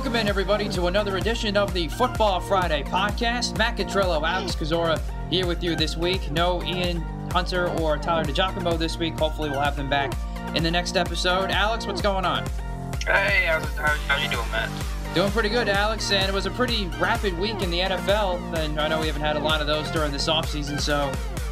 Welcome in, everybody, to another edition of the Football Friday podcast. Matt Catrillo, Alex Kozora here with you this week. No Ian Hunter or Tyler DiGiacomo this week. Hopefully we'll have them back in the next episode. Alex, what's going on? Hey, how you doing, Matt? Doing pretty good, Alex, and it was a pretty rapid week in the NFL, and I know we haven't had a lot of those during this offseason, so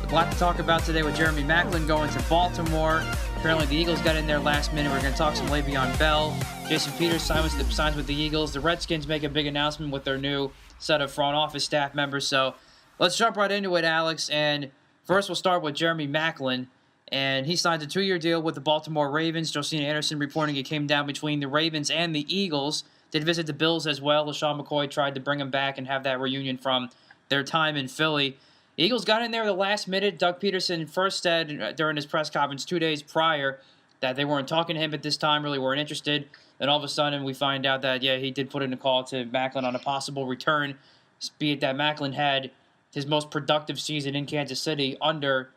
a lot to talk about today with Jeremy Maclin going to Baltimore. Apparently the Eagles got in there last minute. We're going to talk some Le'Veon Bell. Jason Peters signs with the Eagles. The Redskins make a big announcement with their new set of front office staff members. So let's jump right into it, Alex. And first we'll start with Jeremy Maclin. And he signed a 2-year deal with the Baltimore Ravens. Josina Anderson reporting it came down between the Ravens and the Eagles. Did visit the Bills as well. LaShawn McCoy tried to bring him back and have that reunion from their time in Philly. Eagles got in there the last minute. Doug Peterson first said during his press conference 2 days prior that they weren't talking to him at this time, really weren't interested. Then all of a sudden we find out that, he did put in a call to Maclin on a possible return, be it that Maclin had his most productive season in Kansas City under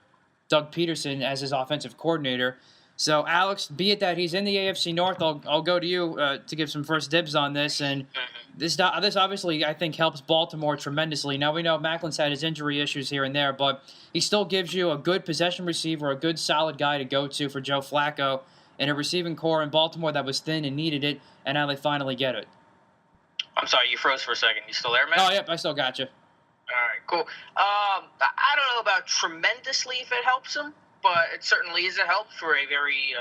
Doug Peterson as his offensive coordinator. So, Alex, be it that he's in the AFC North, I'll go to you to give some first dibs on this. And this obviously, I think, helps Baltimore tremendously. Now, we know Maclin's had his injury issues here and there, but he still gives you a good possession receiver, a good solid guy to go to for Joe Flacco, and a receiving core in Baltimore that was thin and needed it, and now they finally get it. I'm sorry, you froze for a second. You still there, Matt? Oh, yep, I still got you. All right, cool. I don't know about tremendously if it helps him, but it certainly is a help for a very,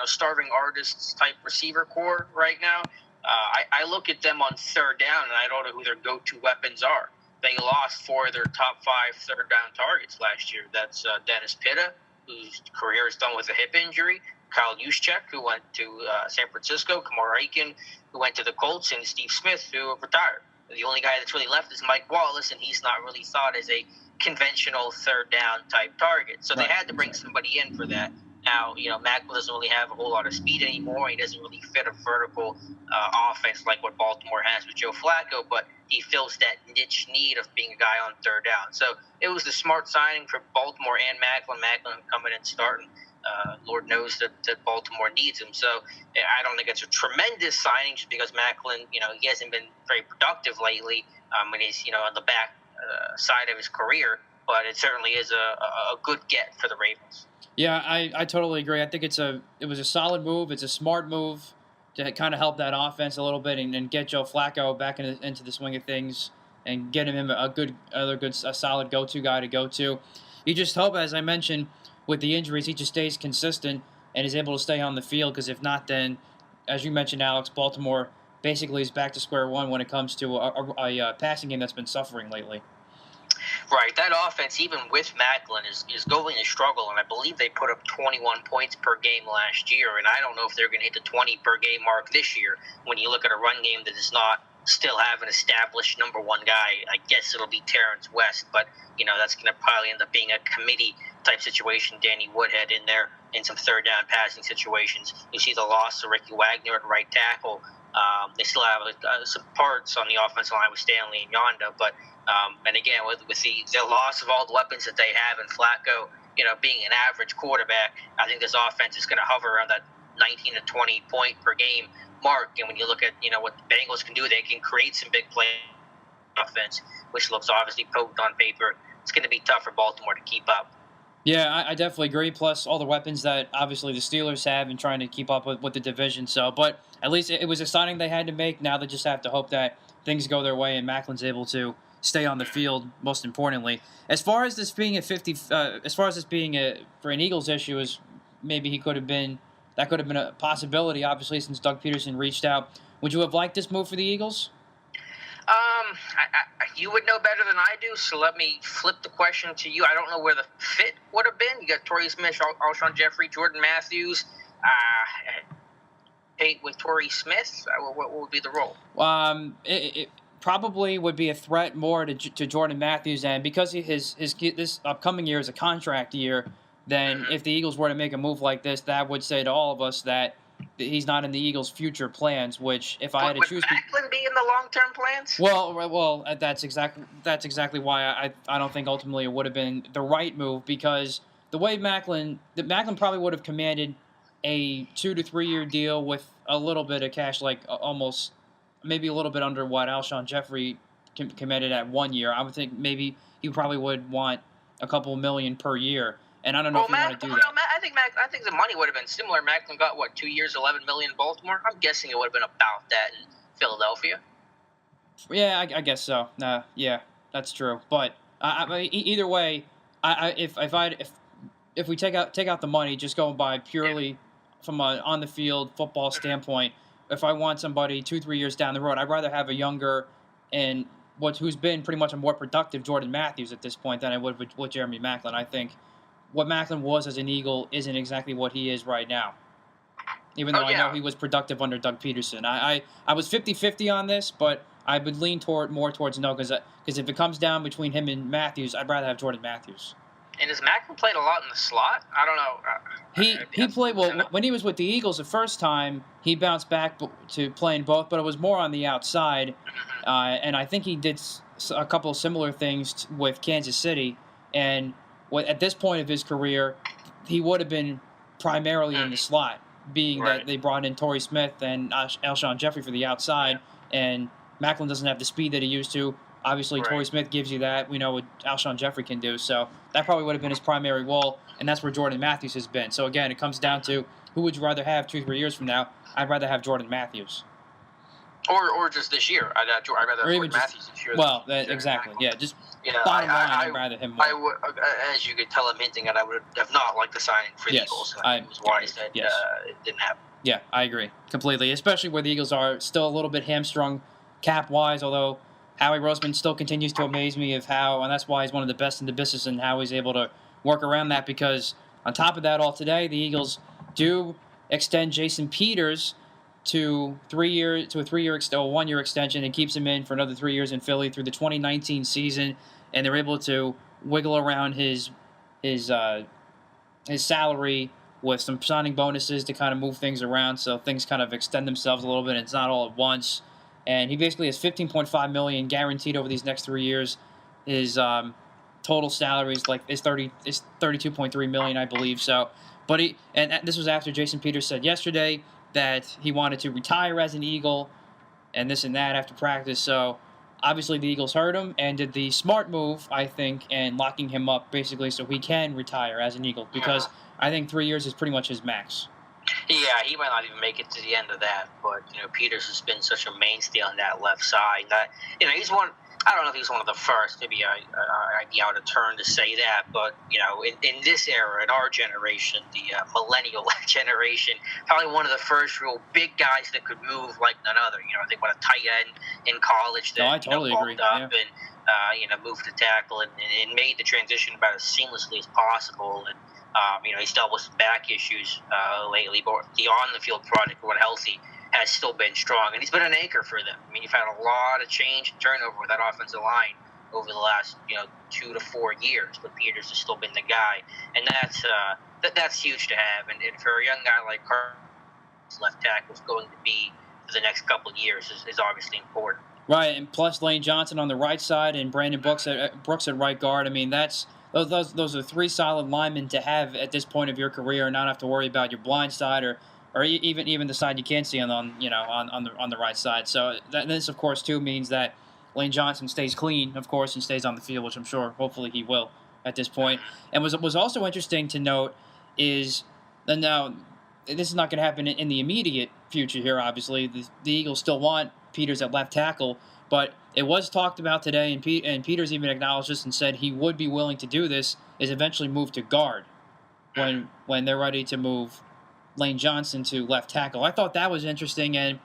starving artists type receiver core right now. I look at them on third down, and I don't know who their go-to weapons are. They lost 4 of their top 5 third down targets last year. That's Dennis Pitta, whose career is done with a hip injury, Kyle Juszczyk, who went to San Francisco, Kamar Aiken, who went to the Colts, and Steve Smith, who retired. The only guy that's really left is Mike Wallace, and he's not really thought as a conventional third down type target. So they had to bring somebody in for that. Now, Maclin doesn't really have a whole lot of speed anymore. He doesn't really fit a vertical offense like what Baltimore has with Joe Flacco, but he fills that niche need of being a guy on third down. So it was the smart signing for Baltimore and Maclin. Maclin coming and starting. Lord knows that Baltimore needs him. So I don't think it's a tremendous signing just because Maclin, he hasn't been very productive lately when he's, on the back side of his career. But it certainly is a good get for the Ravens. Yeah, I totally agree. I think it was a solid move. It's a smart move to kind of help that offense a little bit and get Joe Flacco back into the swing of things and get him a solid go-to guy to go to. You just hope, as I mentioned, with the injuries, he just stays consistent and is able to stay on the field, because if not, then, as you mentioned, Alex, Baltimore basically is back to square one when it comes to a passing game that's been suffering lately. Right, that offense, even with Maclin, is going to struggle, and I believe they put up 21 points per game last year, and I don't know if they're going to hit the 20 per game mark this year. When you look at a run game that does not still have an established number one guy, I guess it'll be Terrence West, but that's going to probably end up being a committee type situation. Danny Woodhead in there in some third down passing situations. You see the loss of Ricky Wagner at right tackle. They still have some parts on the offensive line with Stanley and Yonda, but and again with the loss of all the weapons that they have and Flacco, being an average quarterback, I think this offense is going to hover around that 19 to 20 point per game mark. And when you look at what the Bengals can do, they can create some big play offense, which looks obviously potent on paper. It's going to be tough for Baltimore to keep up. Yeah, I definitely agree. Plus all the weapons that obviously the Steelers have and trying to keep up with the division. So, but at least it was a signing they had to make. Now they just have to hope that things go their way and Maclin's able to stay on the field. Most importantly, as far as this being for an Eagles issue, is maybe that could have been a possibility. Obviously, since Doug Peterson reached out, would you have liked this move for the Eagles? You would know better than I do, so let me flip the question to you. I don't know where the fit would have been. You got Torrey Smith, Alshon Jeffrey, Jordan Matthews. With Torrey Smith, what would be the role? It probably would be a threat more to Jordan Matthews, and because this upcoming year is a contract year, then if the Eagles were to make a move like this, that would say to all of us that he's not in the Eagles' future plans. Which, if I had to choose, would Maclin be in the long-term plans? Well, that's exactly why I don't think ultimately it would have been the right move, because the way Maclin probably would have commanded a 2 to 3 year deal with a little bit of cash, like almost maybe a little bit under what Alshon Jeffrey committed at 1 year. I would think maybe he probably would want a couple million per year. And I don't know if you want to do that. No, I think the money would have been similar. Macklin got, 2 years, $11 million in Baltimore? I'm guessing it would have been about that in Philadelphia. Yeah, I guess so. Yeah, that's true. But either way, if we take out the money, just going by purely from a on the field football standpoint, if I want somebody 2-3 years down the road, I'd rather have a younger and who's been pretty much a more productive Jordan Matthews at this point than I would with Jeremy Macklin. I think what Macklin was as an Eagle isn't exactly what he is right now. Even though I know he was productive under Doug Peterson. I was 50-50 on this, but I would lean more towards no, because if it comes down between him and Matthews, I'd rather have Jordan Matthews. And has Macklin played a lot in the slot? I don't know. He played well when he was with the Eagles the first time. He bounced back to playing both, but it was more on the outside. And I think he did a couple of similar things with Kansas City. And at this point of his career, he would have been primarily in the slot, being that they brought in Torrey Smith and Alshon Jeffrey for the outside, and Macklin doesn't have the speed that he used to. Obviously, Torrey Smith gives you that. We know what Alshon Jeffrey can do. So that probably would have been his primary role, and that's where Jordan Matthews has been. So, again, it comes down to who would you rather have 2-3 years from now? I'd rather have Jordan Matthews. Or just this year. I'd rather have Jordan Matthews this year. Well, exactly. Yeah, just bottom line, I'd rather him more. I would, as you could tell, I'm hinting at, I would have not liked the signing for the Eagles. That was why I said it didn't happen. Yeah, I agree completely, especially where the Eagles are still a little bit hamstrung cap-wise, although Howie Roseman still continues to amaze me of how, and that's why he's one of the best in the business and how he's able to work around that, because on top of that all today, the Eagles do extend Jason Peters to a 1-year extension, and keeps him in for another 3 years in Philly through the 2019 season, and they're able to wiggle around his salary with some signing bonuses to kind of move things around, so things kind of extend themselves a little bit. It's not all at once, and he basically has $15.5 million guaranteed over these next 3 years. His total salary is $32.3 million, I believe. So, but this was after Jason Peters said yesterday that he wanted to retire as an Eagle, and this and that after practice. So obviously the Eagles heard him and did the smart move, I think, and locking him up basically so he can retire as an Eagle, because I think 3 years is pretty much his max. Yeah, he might not even make it to the end of that, but Peters has been such a mainstay on that left side. That he's one. I don't know if he's one of the first. Maybe I'd be out of turn to say that, but in this era, in our generation, the millennial generation, probably one of the first real big guys that could move like none other. I think about a tight end in college that I totally agree. Up and moved to tackle and made the transition about as seamlessly as possible. And he's dealt with some back issues lately, but the on-the-field product, when healthy, has still been strong, and he's been an anchor for them. I mean, you've had a lot of change and turnover with that offensive line over the last 2 to 4 years, but Peters has still been the guy, and that's huge to have. And for a young guy like Carter, left tackle is going to be for the next couple of years is obviously important. Right, and plus Lane Johnson on the right side and Brandon Brooks at right guard. I mean, those are 3 solid linemen to have at this point of your career, and not have to worry about your blind side or even the side you can't see on the right side. So this, of course, too means that Lane Johnson stays clean, of course, and stays on the field, which I'm sure, hopefully, he will at this point. And was also interesting to note is that now this is not going to happen in the immediate future here. Obviously, the Eagles still want Peters at left tackle, but it was talked about today, and Peters even acknowledged this and said he would be willing to do this, is eventually move to guard when they're ready to move Lane Johnson to left tackle. I thought that was interesting, and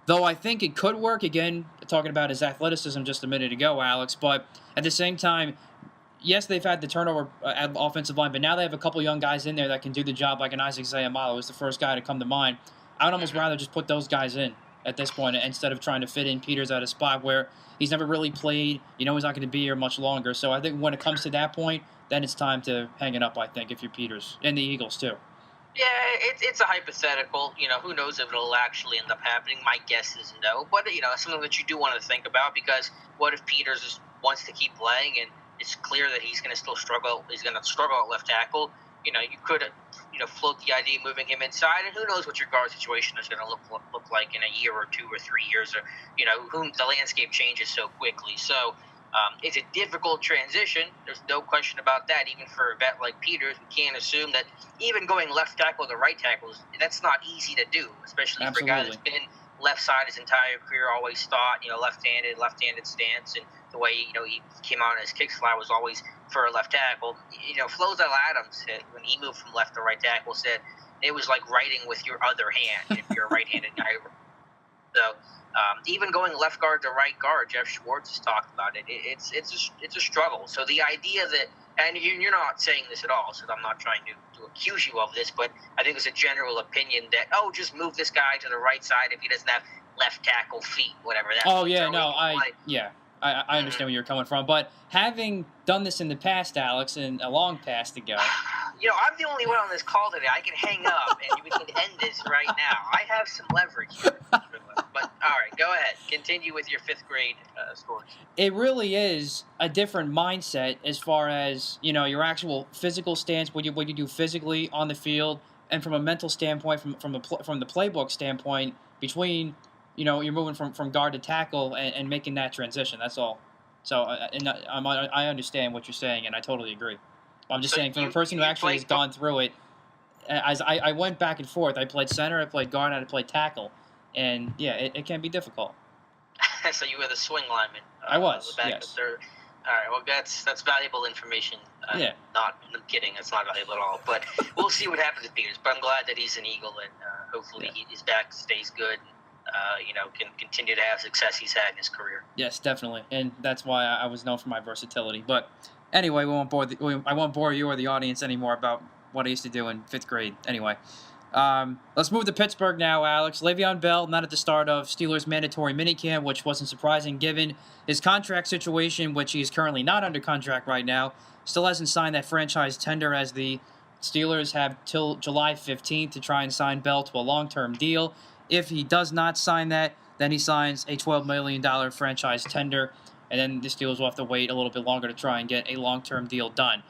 though I think it could work, again, talking about his athleticism just a minute ago, Alex, but at the same time, yes, they've had the turnover at offensive line, but now they have a couple young guys in there that can do the job, like an Isaac Zayamalo is the first guy to come to mind. I would almost rather just put those guys in at this point instead of trying to fit in Peters at a spot where he's never really played. He's not going to be here much longer. So I think when it comes to that point, then it's time to hang it up, I think, if you're Peters. And the Eagles, too. Yeah, it's a hypothetical. Who knows if it'll actually end up happening. My guess is no. But, it's something that you do want to think about, because what if Peters wants to keep playing and it's clear that he's going to still struggle. He's going to struggle at left tackle. You could float the idea of moving him inside, and who knows what your guard situation is going to look like in a year or 2 or 3 years, or whom the landscape changes so quickly. So it's a difficult transition. There's no question about that. Even for a vet like Peters, we can't assume that even going left tackle to right tackle that's not easy to do, especially for a guy that's been left side his entire career, always thought left-handed stance, and the way he came out in his kick slide was always for a left tackle. Flozell Adams, when he moved from left to right tackle, said it was like writing with your other hand if you're a right-handed guy. So even going left guard to right guard, Jeff Schwartz has talked about it. It's a struggle. So the idea that, and you're not saying this at all, so I'm not trying to accuse you of this, but I think it's a general opinion that, just move this guy to the right side if he doesn't have left tackle feet, whatever that Oh, means. yeah, no, I understand where you're coming from, but having done this in the past, Alex, in a long past ago. I'm the only one on this call today. I can hang up and we can end this right now. I have some leverage here. But, all right, go ahead. Continue with your 5th grade scores. It really is a different mindset as far as, your actual physical stance, what you do physically on the field, and from a mental standpoint, from the playbook standpoint, between, you're moving from guard to tackle and making that transition. That's all. So I understand what you're saying, and I totally agree. I'm just saying, from a person who actually has gone through it, as I went back and forth. I played center, I played guard, and I played tackle. And, yeah, it can be difficult. So you were the swing lineman. I was, yes. All right, well, that's valuable information. Yeah. I'm kidding. It's not valuable at all. But we'll see what happens with Peters. But I'm glad that he's an Eagle, and hopefully his back stays good. Can continue to have success he's had in his career. Yes, definitely. And that's why I was known for my versatility. But anyway, I won't bore you or the audience anymore about what I used to do in 5th grade. Anyway. Let's move to Pittsburgh now, Alex. Le'Veon Bell, not at the start of Steelers' mandatory minicamp, which wasn't surprising given his contract situation, which he is currently not under contract right now. Still hasn't signed that franchise tender, as the Steelers have till July 15th to try and sign Bell to a long-term deal. If he does not sign that, then he signs a $12 million franchise tender, and then the Steelers will have to wait a little bit longer to try and get a long-term deal done.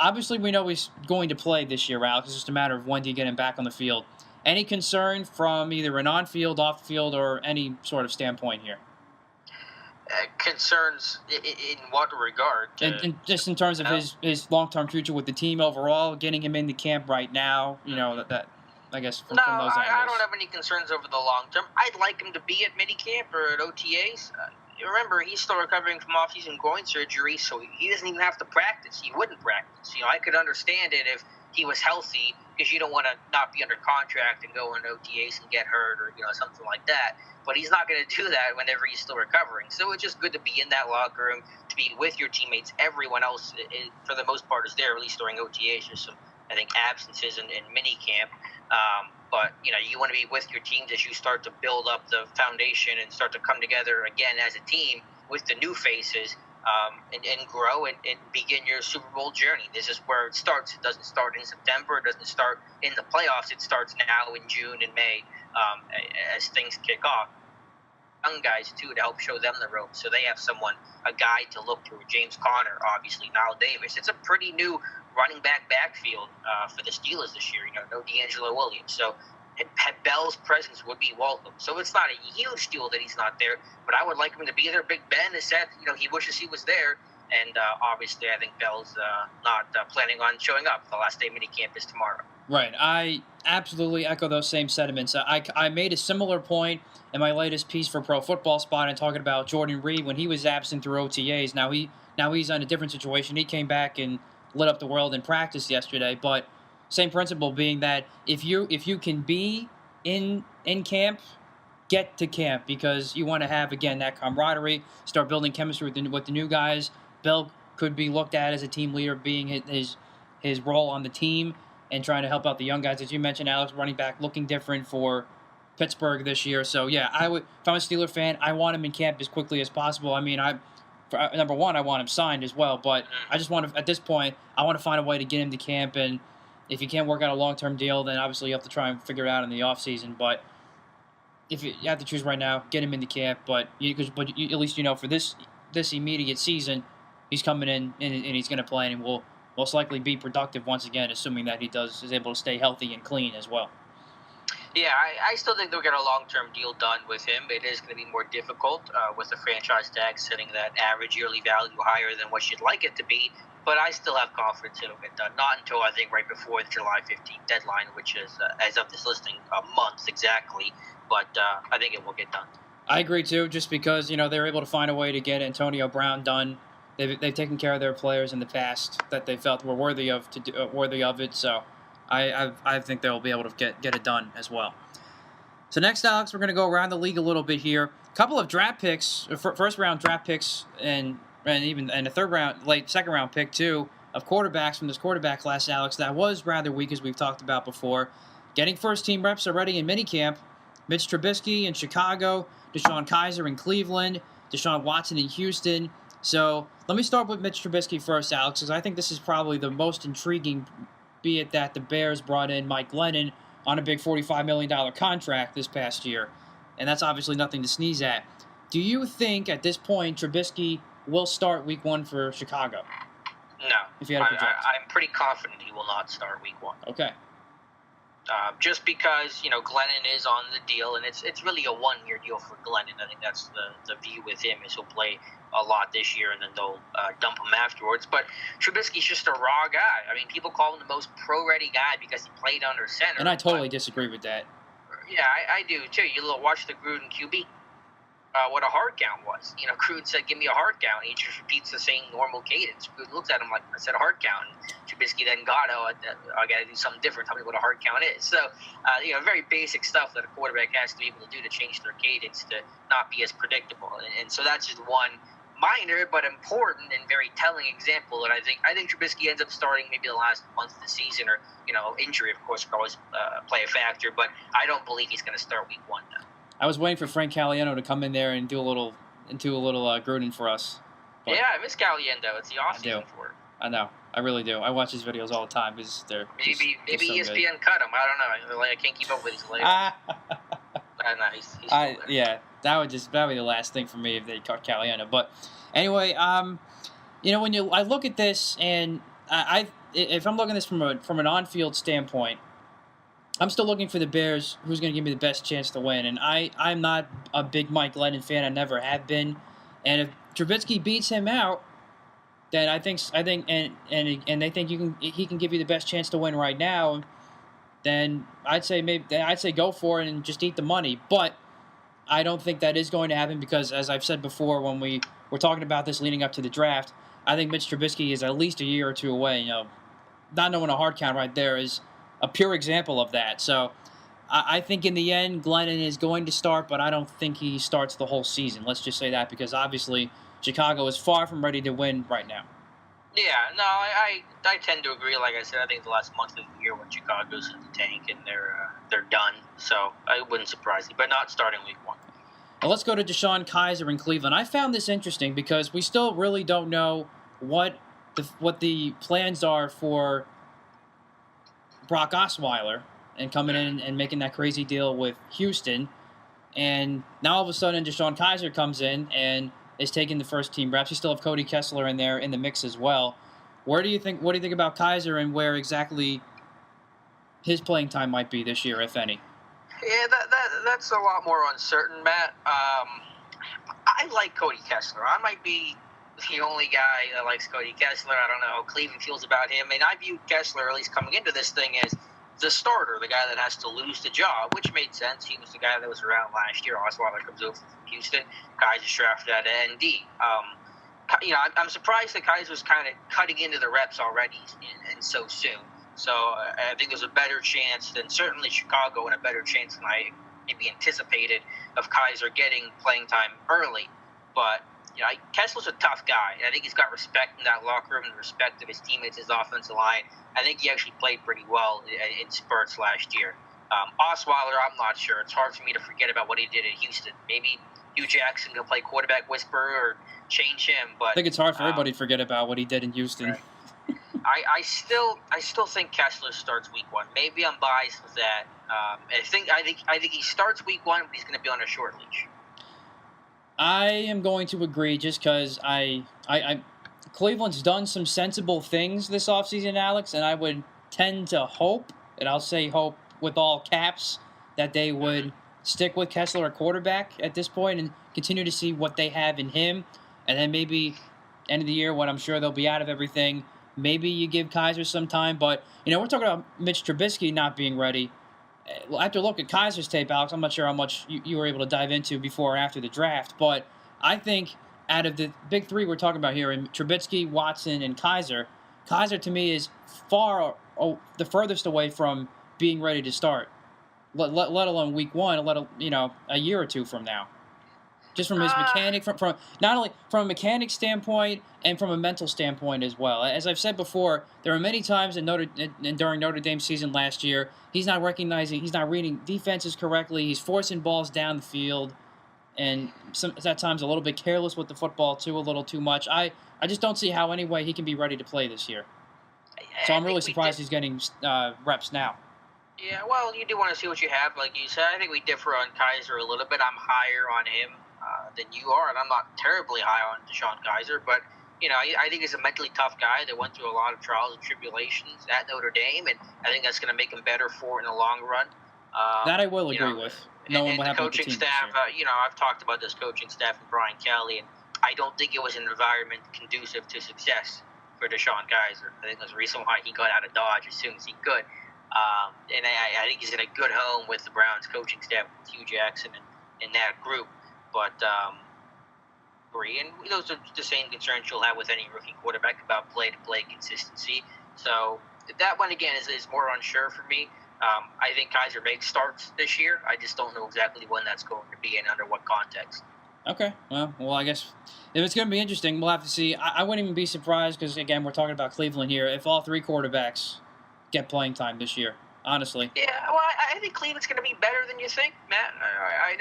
Obviously, we know he's going to play this year, Alex. It's just a matter of when do you get him back on the field. Any concern from either an on-field, off-field, or any sort of standpoint here? Concerns in what regard? And just in terms of his long-term future with the team overall, getting him into camp right now, that I guess from those angles. I don't have any concerns over the long term. I'd like him to be at minicamp or at OTAs. Remember, he's still recovering from off-season groin surgery, so he doesn't even have to practice. He wouldn't practice. I could understand it if he was healthy, because you don't want to not be under contract and go in OTAs and get hurt or something like that. But he's not going to do that whenever he's still recovering. So it's just good to be in that locker room, to be with your teammates. Everyone else, for the most part, is there, at least during OTAs. There's some, I think, absences in minicamp. But you want to be with your teams as you start to build up the foundation and start to come together again as a team with the new faces, and grow and begin your Super Bowl journey. This is where it starts. It doesn't start in September. It doesn't start in the playoffs. It starts now in June and May, as things kick off. Young guys, too, to help show them the ropes, so they have a guide to look to. James Conner, obviously, Niall Davis. It's a pretty new running backfield for the Steelers this year. No D'Angelo Williams. So Bell's presence would be welcome. So it's not a huge deal that he's not there, but I would like him to be there. Big Ben has said, he wishes he was there. And obviously, I think Bell's not planning on showing up. The last day minicamp is tomorrow. Right. I absolutely echo those same sentiments. I made a similar point in my latest piece for Pro Football Spot and talking about Jordan Reed when he was absent through OTAs. Now he's in a different situation. He came back and lit up the world in practice yesterday. But same principle being that if you can be in camp, get to camp, because you want to have, again, that camaraderie, start building chemistry with the new guys. Bell could be looked at as a team leader, being his role on the team and trying to help out the young guys. As you mentioned, Alex, running back looking different for Pittsburgh this year. So, yeah, if I'm a Steeler fan, I want him in camp as quickly as possible. I mean, number one, I want him signed as well. But I just want to, at this point, I want to find a way to get him to camp. And if you can't work out a long-term deal, then obviously you have to try and figure it out in the offseason. But if you have to choose right now, get him into camp. But at least for this immediate season, he's coming in and he's going to play, and we'll most likely be productive once again, assuming that he is able to stay healthy and clean as well. Yeah, I still think they'll get a long-term deal done with him. It is going to be more difficult with the franchise tag setting that average yearly value higher than what you'd like it to be. But I still have confidence it'll get done. Not until I think right before the July 15th deadline, which is, as of this listing, a month exactly. But I think it will get done. I agree too, just because they were able to find a way to get Antonio Brown done. They've taken care of their players in the past that they felt were worthy of it. So I think they'll be able to get it done as well. So next, Alex, we're going to go around the league a little bit here. A couple of draft picks, first round draft picks, and even a second round pick too of quarterbacks from this quarterback class, Alex. That was rather weak, as we've talked about before. Getting first team reps already in minicamp. Mitch Trubisky in Chicago, DeShone Kizer in Cleveland, Deshaun Watson in Houston. So let me start with Mitch Trubisky first, Alex, because I think this is probably the most intriguing, be it that the Bears brought in Mike Glennon on a big $45 million contract this past year. And that's obviously nothing to sneeze at. Do you think at this point Trubisky will start week 1 for Chicago? No. If you had to project. I'm pretty confident he will not start week 1. Okay. Just because, Glennon is on the deal, and it's really a 1-year deal for Glennon. I think that's the view with him, is he'll play a lot this year, and then they'll dump him afterwards. But Trubisky's just a raw guy. I mean, people call him the most pro-ready guy because he played under center. And I totally disagree with that. Yeah, I do, too. You watch the Gruden QB. What a hard count was. Gruden said, give me a hard count. He just repeats the same normal cadence. Gruden looks at him like, I said a hard count. And Trubisky then got, I got to do something different. Tell me what a hard count is. So, very basic stuff that a quarterback has to be able to do to change their cadence to not be as predictable. And so that's just one minor but important and very telling example that I think Trubisky ends up starting maybe the last month of the season, or, injury, of course, could always play a factor. But I don't believe he's going to start week 1 now. I was waiting for Frank Caliendo to come in there and do a little Gruden for us. But yeah, I miss Caliendo. It's the off season for it. I know. I really do. I watch his videos all the time because they're maybe so ESPN good. Cut him. I don't know. I can't keep up with his latest. He's cool, yeah, that would be the last thing for me if they cut Caliendo. But anyway, when I look at this, and if I'm looking at this from an on-field standpoint, I'm still looking for the Bears, who's going to give me the best chance to win. And I'm not a big Mike Glennon fan. I never have been. And if Trubisky beats him out, then I think and they think he can give you the best chance to win right now, then I'd say go for it and just eat the money. But I don't think that is going to happen because, as I've said before, when we were talking about this leading up to the draft, I think Mitch Trubisky is at least a year or two away. Not knowing a hard count right there is a pure example of that. So I think in the end, Glennon is going to start, but I don't think he starts the whole season. Let's just say that, because obviously Chicago is far from ready to win right now. Yeah, no, I tend to agree. Like I said, I think the last month of the year when Chicago's in the tank and they're done. So it wouldn't surprise me, but not starting week 1. Well, let's go to DeShone Kizer in Cleveland. I found this interesting because we still really don't know what the plans are for Brock Osweiler and coming in and making that crazy deal with Houston. And now all of a sudden DeShone Kizer comes in and is taking the first team reps. You still have Cody Kessler in there in the mix as well. What do you think about Kizer and where exactly his playing time might be this year, if any? Yeah, that's a lot more uncertain, Matt. I like Cody Kessler. I might be the only guy that likes Cody Kessler. I don't know how Cleveland feels about him. And I view Kessler, at least coming into this thing, as the starter, the guy that has to lose the job, which made sense. He was the guy that was around last year. Osweiler comes over from Houston. Kaiser's drafted at ND. I'm surprised that Kaiser's kind of cutting into the reps already and so soon. So I think there's a better chance than certainly Chicago, and a better chance than I maybe anticipated of Kizer getting playing time early. But Kessler's a tough guy. I think he's got respect in that locker room and respect of his teammates, his offensive line. I think he actually played pretty well in spurts last year. Osweiler, I'm not sure. It's hard for me to forget about what he did at Houston. Maybe Hugh Jackson will play quarterback whisperer or change him. But I think it's hard for everybody to forget about what he did in Houston. Right. I still think Kessler starts week 1. Maybe I'm biased with that. I think he starts week 1, but he's going to be on a short leash. I am going to agree just because Cleveland's done some sensible things this offseason, Alex, and I would tend to hope, and I'll say hope with all caps, that they would stick with Kessler at quarterback at this point and continue to see what they have in him. And then maybe end of the year when I'm sure they'll be out of everything, maybe you give Kaiser some time. But, we're talking about Mitch Trubisky not being ready. After look at Kaiser's tape, Alex, I'm not sure how much you were able to dive into before or after the draft, but I think out of the big three we're talking about here, in Trubisky, Watson, and Kaiser to me is far the furthest away from being ready to start, let alone week one, a year or two from now. Just from his mechanic, from not only from a mechanic standpoint and from a mental standpoint as well. As I've said before, there are many times during Notre Dame's season last year, he's not reading defenses correctly. He's forcing balls down the field, and at times a little bit careless with the football too, a little too much. I just don't see how any way he can be ready to play this year. So I'm really surprised he's getting reps now. Yeah, well, you do want to see what you have, like you said. I think we differ on Kaiser a little bit. I'm higher on him than you are, and I'm not terribly high on DeShone Kaiser, but I think he's a mentally tough guy that went through a lot of trials and tribulations at Notre Dame, and I think that's going to make him better for it in the long run. That I will agree with. And the coaching staff, I've talked about this coaching staff and Brian Kelly, and I don't think it was an environment conducive to success for DeShone Kaiser. I think that's the reason why he got out of Dodge as soon as he could. And I think he's in a good home with the Browns coaching staff, with Hugh Jackson and that group. But and those are the same concerns you'll have with any rookie quarterback about play-to-play consistency. So that one, again, is more unsure for me. I think Kaiser makes starts this year. I just don't know exactly when that's going to be and under what context. Okay. Well, I guess if it's going to be interesting, we'll have to see. I wouldn't even be surprised because, again, we're talking about Cleveland here. If all three quarterbacks get playing time this year, honestly. Yeah, well, I think Cleveland's going to be better than you think, Matt.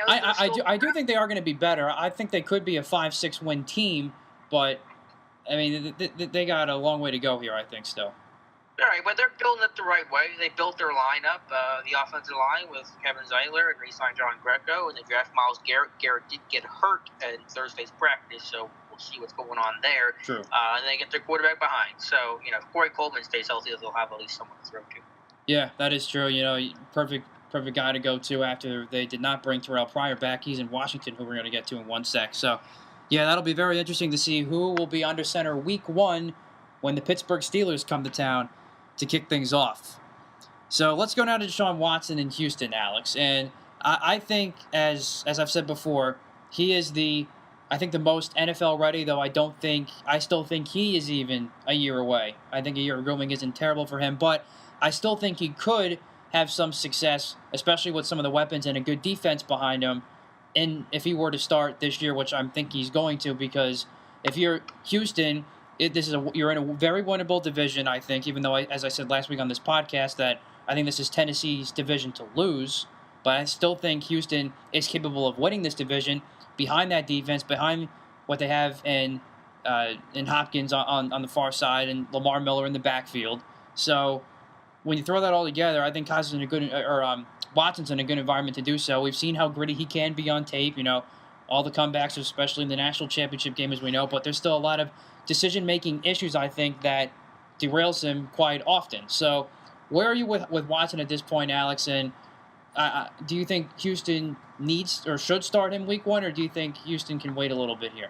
I do think they are going to be better. I think they could be a 5-6 win team, but I mean they got a long way to go here. I think still. All right, but they're building it the right way. They built their lineup, the offensive line with Kevin Zeitler and re-signed John Greco, and they draft Myles Garrett. Garrett did get hurt in Thursday's practice, so we'll see what's going on there. True. And they get their quarterback behind. So, if Corey Coleman stays healthy, they'll have at least someone to throw to. Yeah, that is true. Perfect guy to go to after they did not bring Terrell Pryor back. He's in Washington, who we're going to get to in 1 sec. So, yeah, that'll be very interesting to see who will be under center week 1 when the Pittsburgh Steelers come to town to kick things off. So let's go now to Deshaun Watson in Houston, Alex. And I think, as I've said before, he is the most NFL ready, though I still think he is even a year away. I think a year of grooming isn't terrible for him, but I still think he could have some success, especially with some of the weapons and a good defense behind him, and if he were to start this year, which I'm thinking he's going to, because if you're Houston, you're in a very winnable division, I think, even though, as I said last week on this podcast, that I think this is Tennessee's division to lose, but I still think Houston is capable of winning this division behind that defense, behind what they have in Hopkins on the far side and Lamar Miller in the backfield. So when you throw that all together, I think Watson's in a good environment to do so. We've seen how gritty he can be on tape, all the comebacks, especially in the national championship game, as we know, but there's still a lot of decision-making issues, I think, that derails him quite often. So where are you with Watson at this point, Alex? And do you think Houston needs or should start him week 1, or do you think Houston can wait a little bit here?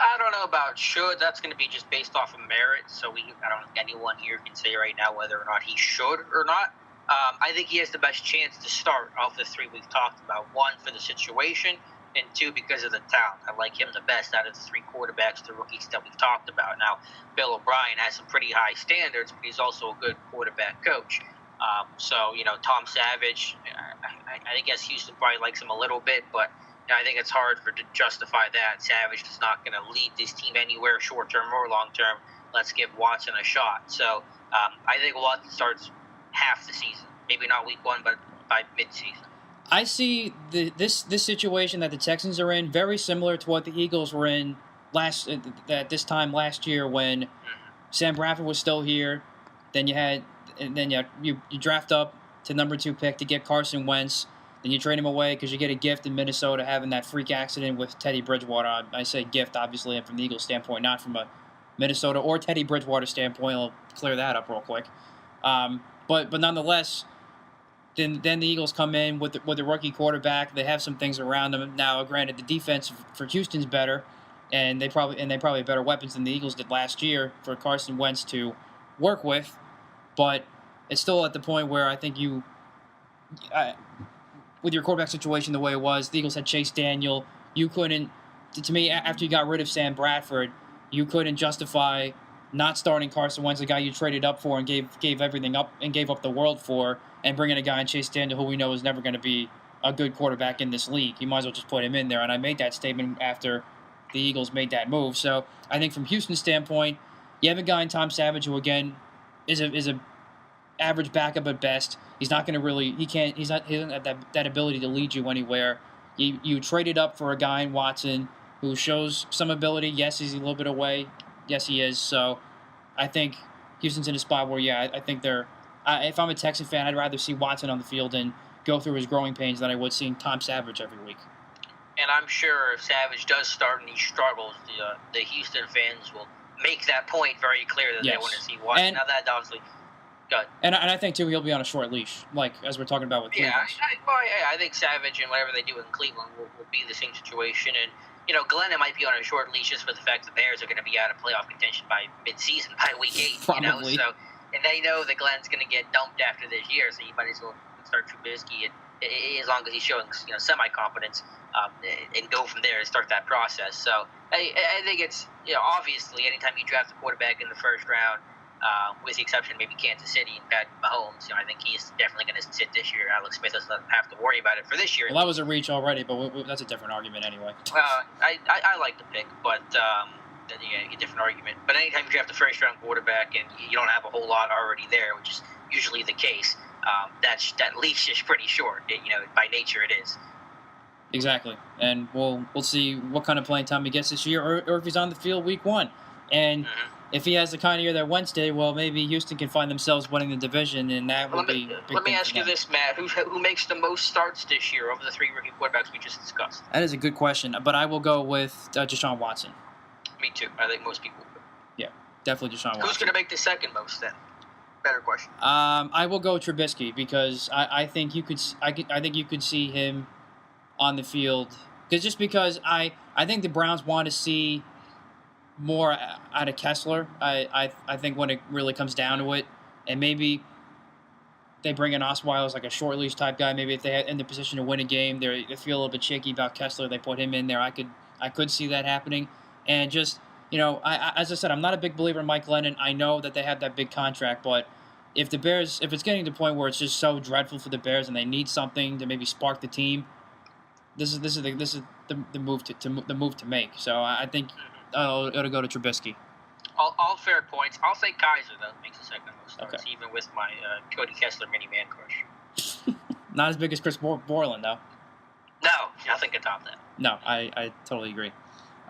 I don't know about should. That's going to be just based off of merit. So I don't think anyone here can say right now whether or not he should or not. I think he has the best chance to start off the 3 we've talked about. 1, for the situation, and 2, because of the talent. I like him the best out of the 3 quarterbacks, the rookies that we've talked about. Now, Bill O'Brien has some pretty high standards, but he's also a good quarterback coach. Tom Savage, I guess Houston probably likes him a little bit, but I think it's hard to justify that. Savage is not going to lead this team anywhere short-term or long-term. Let's give Watson a shot. So I think Watson starts half the season. Maybe not week 1, but by mid-season. I see this situation that the Texans are in very similar to what the Eagles were in at this time last year when Sam Bradford was still here. Then you draft up to number 2 pick to get Carson Wentz. Then you trade him away because you get a gift in Minnesota having that freak accident with Teddy Bridgewater. I say gift, obviously, from the Eagles' standpoint, not from a Minnesota or Teddy Bridgewater standpoint. I'll clear that up real quick. But nonetheless, then the Eagles come in with the rookie quarterback. They have some things around them. Now, granted, the defense for Houston's better, and they probably have better weapons than the Eagles did last year for Carson Wentz to work with. But it's still at the point where I think with your quarterback situation the way it was, the Eagles had Chase Daniel. You couldn't, to me, after you got rid of Sam Bradford, you couldn't justify not starting Carson Wentz, the guy you traded up for and gave everything up and gave up the world for, and bringing a guy in Chase Daniel who we know is never going to be a good quarterback in this league. You might as well just put him in there. And I made that statement after the Eagles made that move. So I think from Houston's standpoint, you have a guy in Tom Savage who, again, is a average backup at best. He's not going to really, he doesn't have that ability to lead you anywhere. You traded up for a guy in Watson who shows some ability. Yes, he's a little bit away. Yes, he is. So I think Houston's in a spot where, I think they're, if I'm a Texan fan, I'd rather see Watson on the field and go through his growing pains than I would seeing Tom Savage every week. And I'm sure if Savage does start and he struggles, the Houston fans will make that point very clear that they want to see Watson. And, now that obviously, good. And I think too he'll be on a short leash, like as we're talking about with Cleveland. I think Savage and whatever they do in Cleveland will be the same situation. And Glennon might be on a short leash just for the fact that the Bears are going to be out of playoff contention by mid-season, by week 8. Probably. So, and they know that Glenn's going to get dumped after this year, so you might as well start Trubisky, and as long as he's showing semi-confidence, and go from there and start that process. So I think it's obviously anytime you draft a quarterback in the first round, with the exception of maybe Kansas City and Pat Mahomes, I think he's definitely going to sit this year. Alex Smith doesn't have to worry about it for this year. Well, that was a reach already, but that's a different argument anyway. I like the pick, but a different argument. But anytime you draft a first-round quarterback and you don't have a whole lot already there, which is usually the case, that leash is pretty short. By nature it is. Exactly, and we'll see what kind of playing time he gets this year, or if he's on the field week 1. And if he has the kind of year that Wednesday, well, maybe Houston can find themselves winning the division, and that would be. Let me ask you this, Matt: who makes the most starts this year over the 3 rookie quarterbacks we just discussed? That is a good question, but I will go with Deshaun Watson. Me too. I think most people would. Yeah, definitely Deshaun Watson. Who's going to make the second most then? Better question. I will go Trubisky because I think you could see him on the field because I think the Browns want to see more out of Kessler. I think when it really comes down to it, and maybe they bring in Osweiler as like a short leash type guy. Maybe if they're in the position to win a game, they feel a little bit shaky about Kessler. They put him in there. I could see that happening. And just as I said, I'm not a big believer in Mike Glennon. I know that they have that big contract, but if it's getting to the point where it's just so dreadful for the Bears and they need something to maybe spark the team, this is the move to make. So I think it'll go to Trubisky. All fair points. I'll say Kaiser though makes the second most starts, okay. Even with my Cody Kessler mini man crush. Not as big as Chris Borland though. No, nothing can top that. No, I totally agree.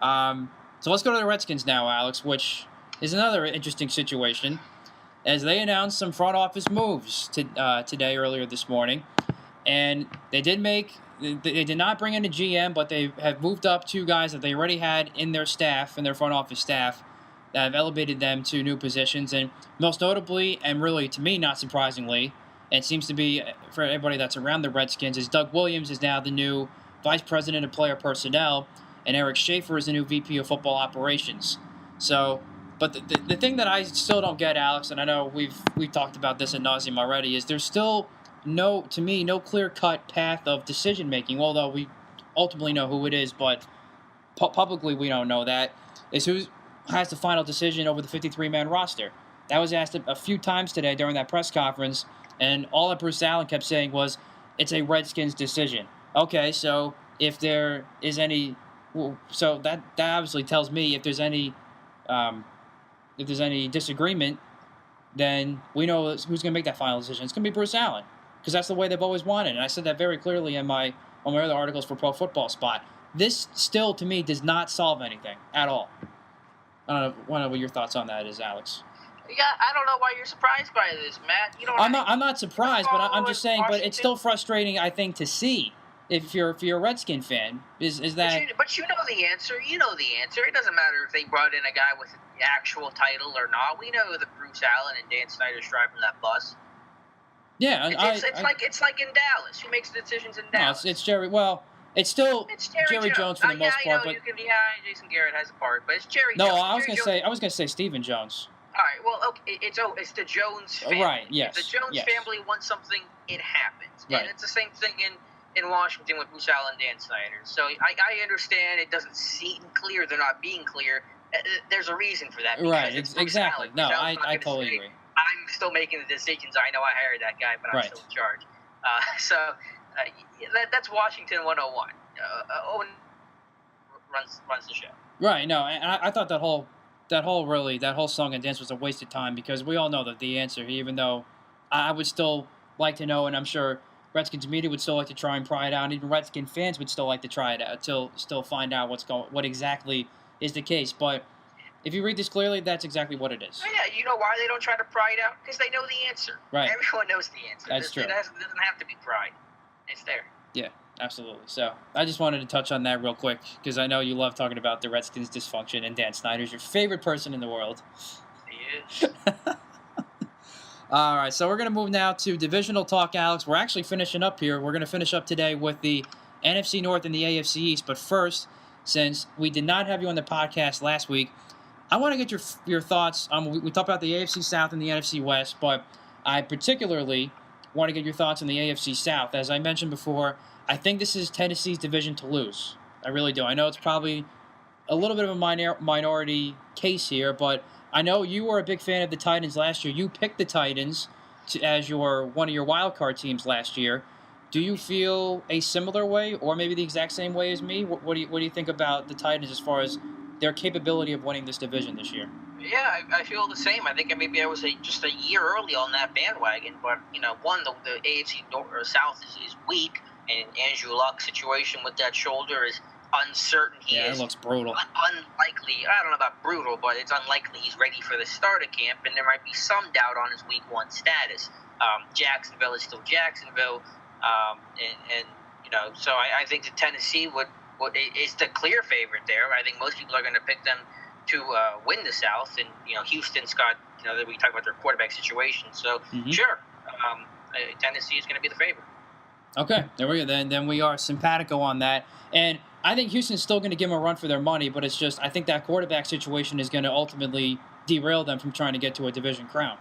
So let's go to the Redskins now, Alex, which is another interesting situation, as they announced some front office moves today, earlier this morning, and they did not bring in a GM, but they have moved up 2 guys that they already had in their front office staff, that have elevated them to new positions, and most notably, and really to me not surprisingly, and it seems to be for everybody that's around the Redskins, is Doug Williams is now the new Vice President of Player Personnel, and Eric Schaefer is the new VP of Football Operations. So, but the thing that I still don't get, Alex, and I know we've talked about this ad nauseum already, is there's still no clear-cut path of decision-making, although we ultimately know who it is, but publicly we don't know that, is who has the final decision over the 53-man roster. That was asked a few times today during that press conference, and all that Bruce Allen kept saying was, it's a Redskins decision. Okay, so if there is any... So that obviously tells me if there's any disagreement, then we know who's going to make that final decision. It's going to be Bruce Allen, because that's the way they've always wanted. And I said that very clearly on my other articles for Pro Football Spot. This still, to me, does not solve anything at all. I don't know what your thoughts on that is, Alex. Yeah, I don't know why you're surprised by this, Matt. I'm not surprised, but I'm just saying. Washington. But it's still frustrating, I think, to see. If you're a Redskin fan, is that? But you know the answer. You know the answer. It doesn't matter if they brought in a guy with actual title or not. We know that Bruce Allen and Dan Snyder's driving that bus. Yeah, it's like in Dallas. Who makes the decisions in Dallas? No, it's Jerry. Well, it's Jerry Jones for the most part. But Jason Garrett has a part, but it's Jerry. No, Jones. I was gonna say Stephen Jones. All right. Well, okay. It's the Jones family. Right. Yes. If the Jones family wants something, it happens. Right. And it's the same thing in Washington with Bruce Allen and Dan Snyder. So I understand it doesn't seem clear. They're not being clear. There's a reason for that. Right. Exactly. No, I totally agree. I'm still making the decisions. I know I hired that guy, but I'm still in charge. That's Washington 101. Owen runs the show. Right. No, and I thought that whole song and dance was a waste of time because we all know that the answer. Even though I would still like to know, and I'm sure Redskins media would still like to try and pry it out, and even Redskins fans would still like to try it out to still find out what exactly is the case. But if you read this clearly, that's exactly what it is. Yeah, you know why they don't try to pry it out? Because they know the answer. Right. Everyone knows the answer. That's true. It doesn't have to be pried. It's there. Yeah, absolutely. So I just wanted to touch on that real quick because I know you love talking about the Redskins' dysfunction, and Dan Snyder's your favorite person in the world. He is. All right, so we're going to move now to divisional talk, Alex. We're actually finishing up here. We're going to finish up today with the NFC North and the AFC East. But first, since we did not have you on the podcast last week, I want to get your thoughts. We talked about the AFC South and the NFC West, but I particularly want to get your thoughts on the AFC South. As I mentioned before, I think this is Tennessee's division to lose. I really do. I know it's probably a little bit of a minority case here, but I know you were a big fan of the Titans last year. You picked the Titans as one of your wild card teams last year. Do you feel a similar way, or maybe the exact same way as me? What do you think about the Titans as far as their capability of winning this division this year? Yeah, I feel the same. I think maybe I was just a year early on that bandwagon, but the AFC North or South is weak, and Andrew Luck's situation with that shoulder is uncertain. It looks brutal. Unlikely. I don't know about brutal, but it's unlikely he's ready for the start of camp, and there might be some doubt on his Week 1 status. Jacksonville is still Jacksonville, so I think that Tennessee is the clear favorite there. I think most people are going to pick them to win the South, and Houston's got we talk about their quarterback situation. So sure, Tennessee is going to be the favorite. Okay, there we go. Then we are simpatico on that, and I think Houston's still going to give them a run for their money. But it's just I think that quarterback situation is going to ultimately derail them from trying to get to a division crown.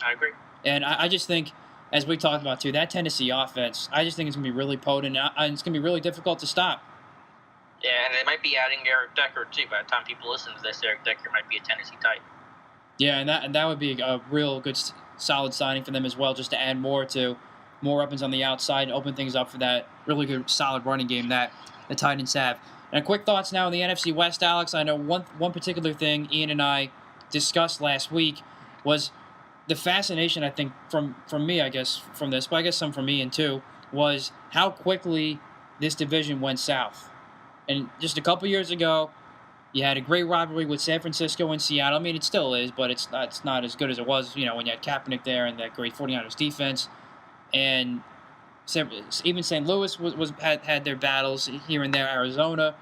I agree, and I just think, as we talked about too, that Tennessee offense, I just think it's going to be really potent, and it's going to be really difficult to stop. Yeah, and they might be adding Eric Decker, too. By the time people listen to this, Eric Decker might be a Tennessee Titan. Yeah, and that would be a real good, solid signing for them as well, just to add more weapons on the outside and open things up for that really good, solid running game that the Titans have. And quick thoughts now on the NFC West, Alex. I know one particular thing Ian and I discussed last week was the fascination, I think, from me, I guess, from this, but I guess some from Ian, too, was how quickly this division went south. And just a couple years ago, you had a great rivalry with San Francisco and Seattle. I mean, it still is, but it's not as good as it was, when you had Kaepernick there and that great 49ers defense. And even St. Louis had their battles here and there. Arizona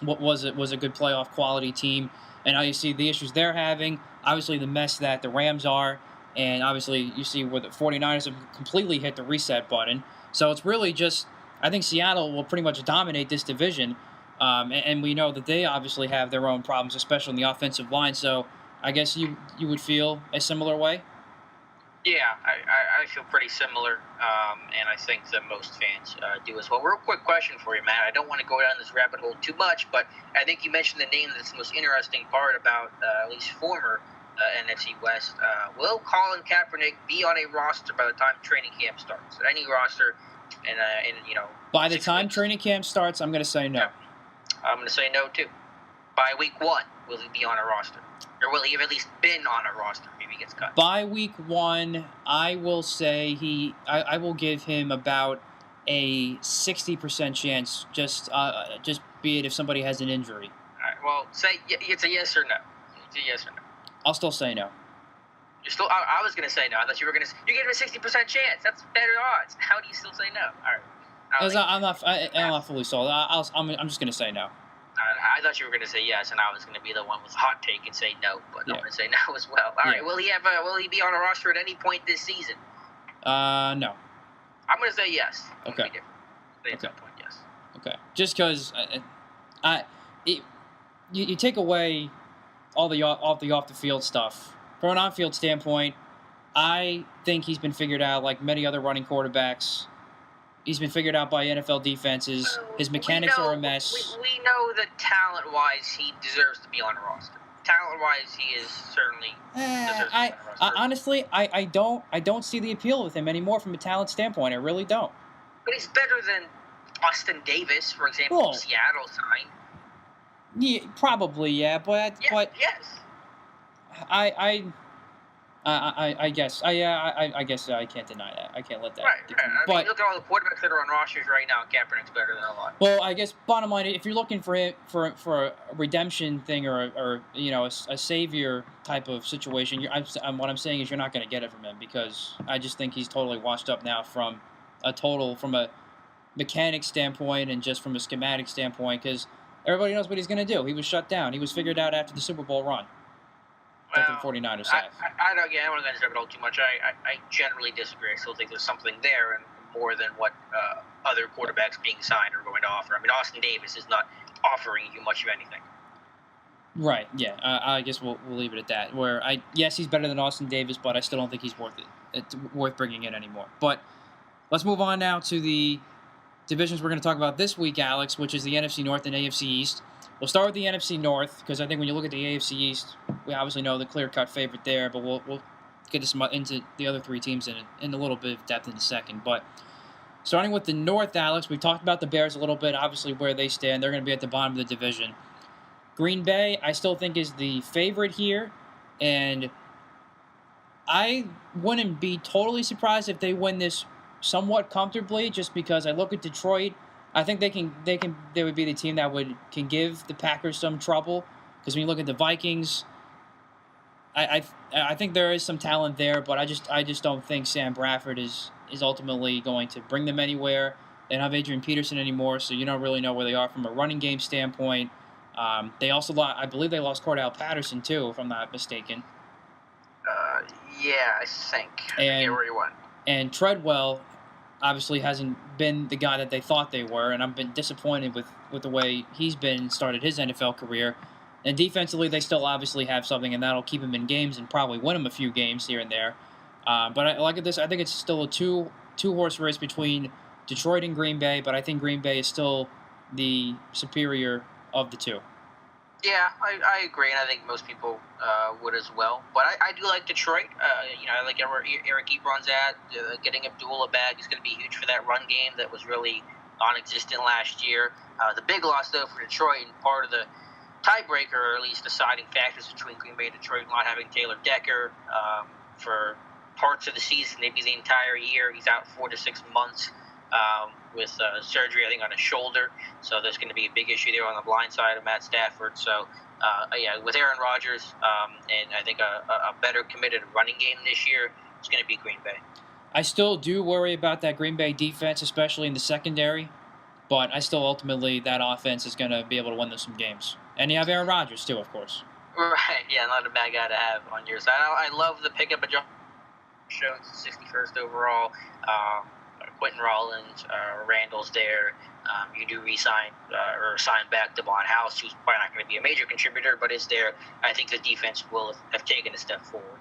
was a good playoff quality team. And now you see the issues they're having, obviously the mess that the Rams are, and obviously you see where the 49ers have completely hit the reset button. So it's really just, I think Seattle will pretty much dominate this division, and we know that they obviously have their own problems, especially in the offensive line. So I guess you would feel a similar way? Yeah, I feel pretty similar, and I think that most fans do as well. Real quick question for you, Matt. I don't want to go down this rabbit hole too much, but I think you mentioned the name that's the most interesting part about at least former NFC West. Will Colin Kaepernick be on a roster by the time training camp starts? Any roster, by the time training camp starts, I'm going to say no. Yeah. I'm going to say no too. By week 1, will he be on a roster? Or will he have at least been on a roster? Maybe he gets cut. By week 1, I will say I will give him about a 60% chance, just be it if somebody has an injury. All right, well, say it's a yes or no. It's a yes or no. I'll still say no. You're still. I was going to say no. I thought you were going to. You gave him a 60% chance. That's better odds. How do you still say no? All right. I'm not fully sold. I'm just going to say no. I thought you were going to say yes, and I was going to be the one with a hot take and say no, but I'm going to say no as well. All right, will he be on a roster at any point this season? No. I'm going to say yes. Okay. At some point, yes. Okay. Just because you take away all the off the field stuff from an on-field standpoint. I think he's been figured out like many other running quarterbacks. He's been figured out by NFL defenses. His mechanics are a mess. We know that talent-wise, he deserves to be on a roster. Talent-wise, he is certainly deserves to be on a roster. Honestly, I don't see the appeal with him anymore from a talent standpoint. I really don't. But he's better than Austin Davis, for example, from Seattle signed. Yeah, probably, yeah, but yes. I guess I can't deny that. I can't let that. Right. I mean, look at all the quarterbacks that are on rosters right now. Kaepernick's better than a lot. Well, I guess bottom line, if you're looking for a redemption thing or a savior type of situation, what I'm saying is you're not going to get it from him because I just think he's totally washed up now from a mechanic standpoint and just from a schematic standpoint because everybody knows what he's going to do. He was shut down. He was figured out after the Super Bowl run. Well, the 49ers have. I don't want to get into it all too much. I generally disagree. I still think there's something there and more than what other quarterbacks being signed are going to offer. I mean, Austin Davis is not offering you much of anything. Right, yeah. I guess we'll leave it at that. Yes, he's better than Austin Davis, but I still don't think he's worth it. It's worth bringing in anymore. But let's move on now to the divisions we're going to talk about this week, Alex, which is the NFC North and AFC East. We'll start with the NFC North because I think when you look at the AFC East, we obviously know the clear-cut favorite there, but we'll get into the other three teams in a little bit of depth in a second. But starting with the North, Alex, we talked about the Bears a little bit, obviously where they stand. They're going to be at the bottom of the division. Green Bay, I still think, is the favorite here, and I wouldn't be totally surprised if they win this somewhat comfortably just because I look at Detroit. I think they would be the team that can give the Packers some trouble because when you look at the Vikings, I think there is some talent there, but I just don't think Sam Bradford is ultimately going to bring them anywhere. They don't have Adrian Peterson anymore, so you don't really know where they are from a running game standpoint. They also I believe they lost Cordell Patterson too, if I'm not mistaken. Yeah, I think. I forget where he went. And Treadwell obviously hasn't been the guy that they thought they were, and I've been disappointed with the way he's started his NFL career. And defensively, they still obviously have something, and that'll keep him in games and probably win him a few games here and there. But I look at this, I think it's still a two-horse race between Detroit and Green Bay, but I think Green Bay is still the superior of the two. Yeah, I agree, and I think most people would as well. But I do like Detroit. I like Eric Ebron's getting Abdullah back is going to be huge for that run game that was really non-existent last year. The big loss, though, for Detroit, and part of the tiebreaker, or at least deciding factors between Green Bay and Detroit, not having Taylor Decker for parts of the season, maybe the entire year. He's out 4 to 6 months with surgery, I think, on his shoulder. So there's going to be a big issue there on the blind side of Matt Stafford. So, with Aaron Rodgers and I think a better committed running game this year, it's going to be Green Bay. I still do worry about that Green Bay defense, especially in the secondary. But I still ultimately, that offense is going to be able to win them some games. And you have Aaron Rodgers, too, of course. Right, yeah, not a bad guy to have on your side. I love the pickup of Josh Jones, 61st overall. Quentin Rollins, Randall's there. You do re-sign or sign back Devon House, who's probably not going to be a major contributor, but is there. I think the defense will have taken a step forward.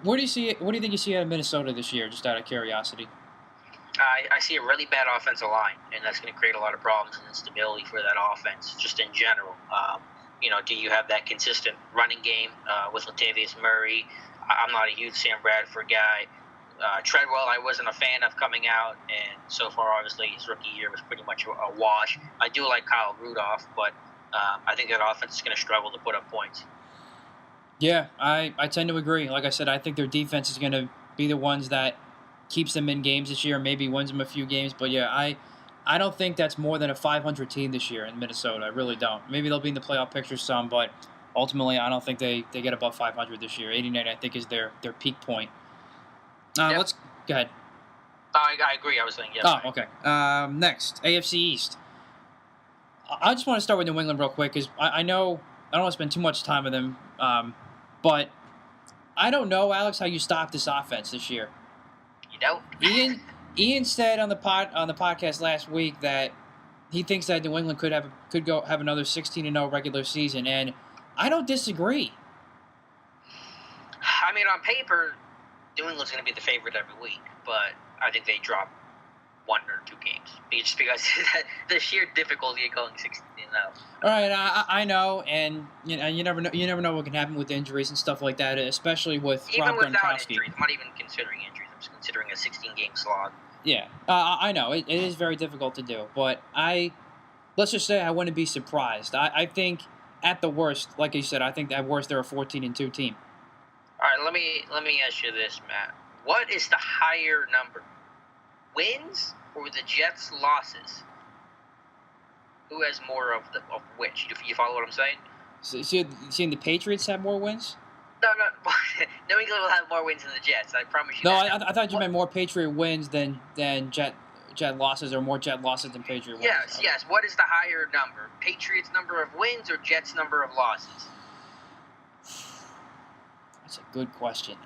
What do you think you see out of Minnesota this year, just out of curiosity? I see a really bad offensive line, and that's going to create a lot of problems and instability for that offense, just in general. Do you have that consistent running game with Latavius Murray? I'm not a huge Sam Bradford guy. Treadwell, I wasn't a fan of coming out, and so far, obviously, his rookie year was pretty much a wash. I do like Kyle Rudolph, but I think that offense is going to struggle to put up points. Yeah, I tend to agree. Like I said, I think their defense is going to be the ones that keeps them in games this year, maybe wins them a few games. But, yeah, I don't think that's more than a 500 team this year in Minnesota. I really don't. Maybe they'll be in the playoff picture some, but ultimately I don't think they get above 500 this year. 89, I think, is their peak point. Yep. Let's go ahead. I agree. I was saying yes. Oh, okay. Next, AFC East. I just want to start with New England real quick because I know I don't want to spend too much time with them, but I don't know, Alex, how you stop this offense this year. You know, Ian said on the podcast last week that he thinks that New England could go have another 16-0 regular season, and I don't disagree. I mean, on paper, New England's going to be the favorite every week, but I think they drop 1 or 2 games just because the sheer difficulty of going 16-0. All right, I know, and you never know what can happen with injuries and stuff like that, especially with even Rob without Gronkowski. injuries. I'm not even considering injuries. I'm just considering a 16-game slog. Yeah, I know it is very difficult to do, but let's just say I wouldn't be surprised. I think at the worst, like you said, I think at worst they're a 14-2 team. All right, let me ask you this, Matt. What is the higher number, wins or the Jets' losses? Who has more of which? You follow what I'm saying? So you seeing the Patriots have more wins? No. New England will have more wins than the Jets. I promise you. No, that. I thought you meant more Patriot wins than Jet losses, or more Jet losses than Patriot wins. Yes. What is the higher number? Patriots' number of wins or Jets' number of losses? That's a good question.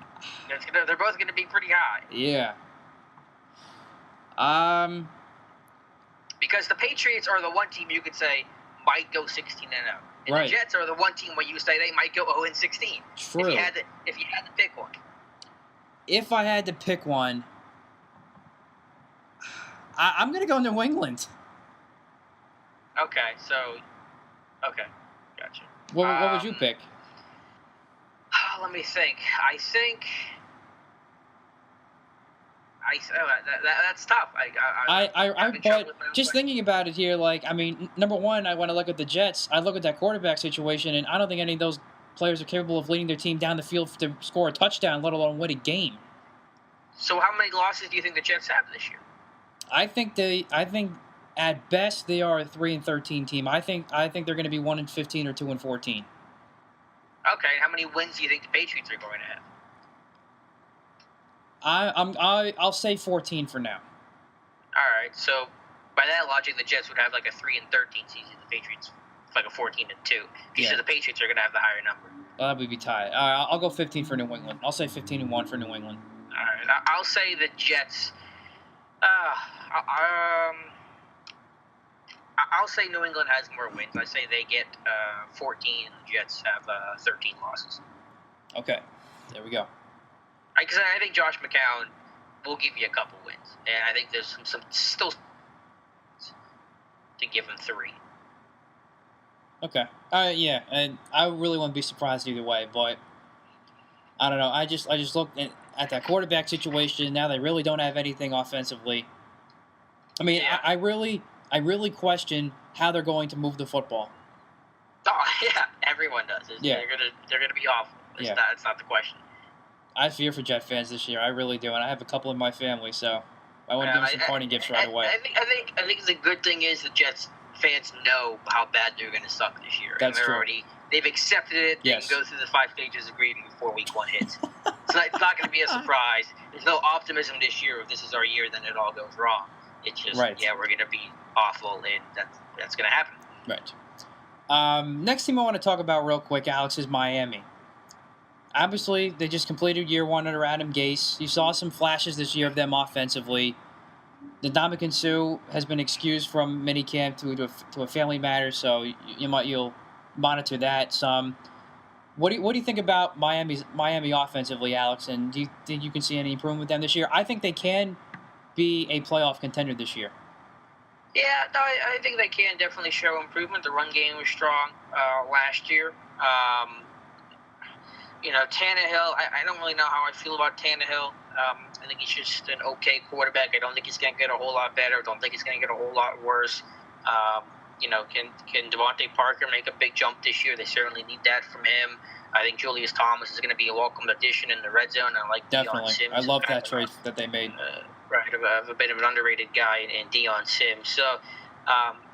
They're both going to be pretty high. Yeah. Because the Patriots are the one team you could say might go 16-0. And right. The Jets are the one team where you say they might go 0-16. True. If you had to pick one. If I had to pick one, I'm going to go New England. Okay, gotcha. What would you pick? Let me think. That's tough. But just thinking about it here, like, I mean, number one, I want to look at the Jets. I look at that quarterback situation, and I don't think any of those players are capable of leading their team down the field to score a touchdown, let alone win a game. So how many losses do you think the Jets have this year? I think at best they are a 3-13 team. I think they're going to be 1-15 or 2-14. Okay, how many wins do you think the Patriots are going to have? I'll say 14 for now. All right, so by that logic, the Jets would have like a 3-13 season. The Patriots like a 14-2. Yeah. So the Patriots are going to have the higher number. That would be tied. I'll go 15 for New England. I'll say 15-1 for New England. All right, I'll say the Jets. I'll say New England has more wins. I say they get 14, and the Jets have 13 losses. Okay, there we go. Because I think Josh McCown will give you a couple wins, and I think there's some still to give him 3. Okay. Yeah, and I really wouldn't be surprised either way, but I don't know. I just looked at that quarterback situation. Now they really don't have anything offensively. I mean, yeah. I really question how they're going to move the football. Oh yeah, everyone does. Yeah. They're gonna be awful. It's not the question. I fear for Jet fans this year. I really do, and I have a couple in my family, so I want to give them some parting gifts right away. I think the good thing is the Jets fans know how bad they're going to suck this year. That's true. They've accepted it. They can go through the 5 stages of grieving before Week 1 hits. It's not going to be a surprise. There's no optimism this year. If this is our year, then it all goes wrong. It's just we're going to be awful, and that's going to happen. Right. Next team I want to talk about real quick, Alex, is Miami. Obviously, they just completed year 1 under Adam Gase. You saw some flashes this year of them offensively. Ndamukong Suh has been excused from minicamp to a family matter, so you'll monitor that some. What do you think about Miami offensively, Alex? And do you think you can see any improvement with them this year? I think they can be a playoff contender this year. Yeah, no, I think they can definitely show improvement. The run game was strong last year. Tannehill, I don't really know how I feel about Tannehill. I think he's just an okay quarterback. I don't think he's going to get a whole lot better. I don't think he's going to get a whole lot worse. Can Devontae Parker make a big jump this year? They certainly need that from him. I think Julius Thomas is going to be a welcome addition in the red zone. I like Definitely. Deion Sims. I love that trade that they made. A bit of an underrated guy in Deion Sims. So,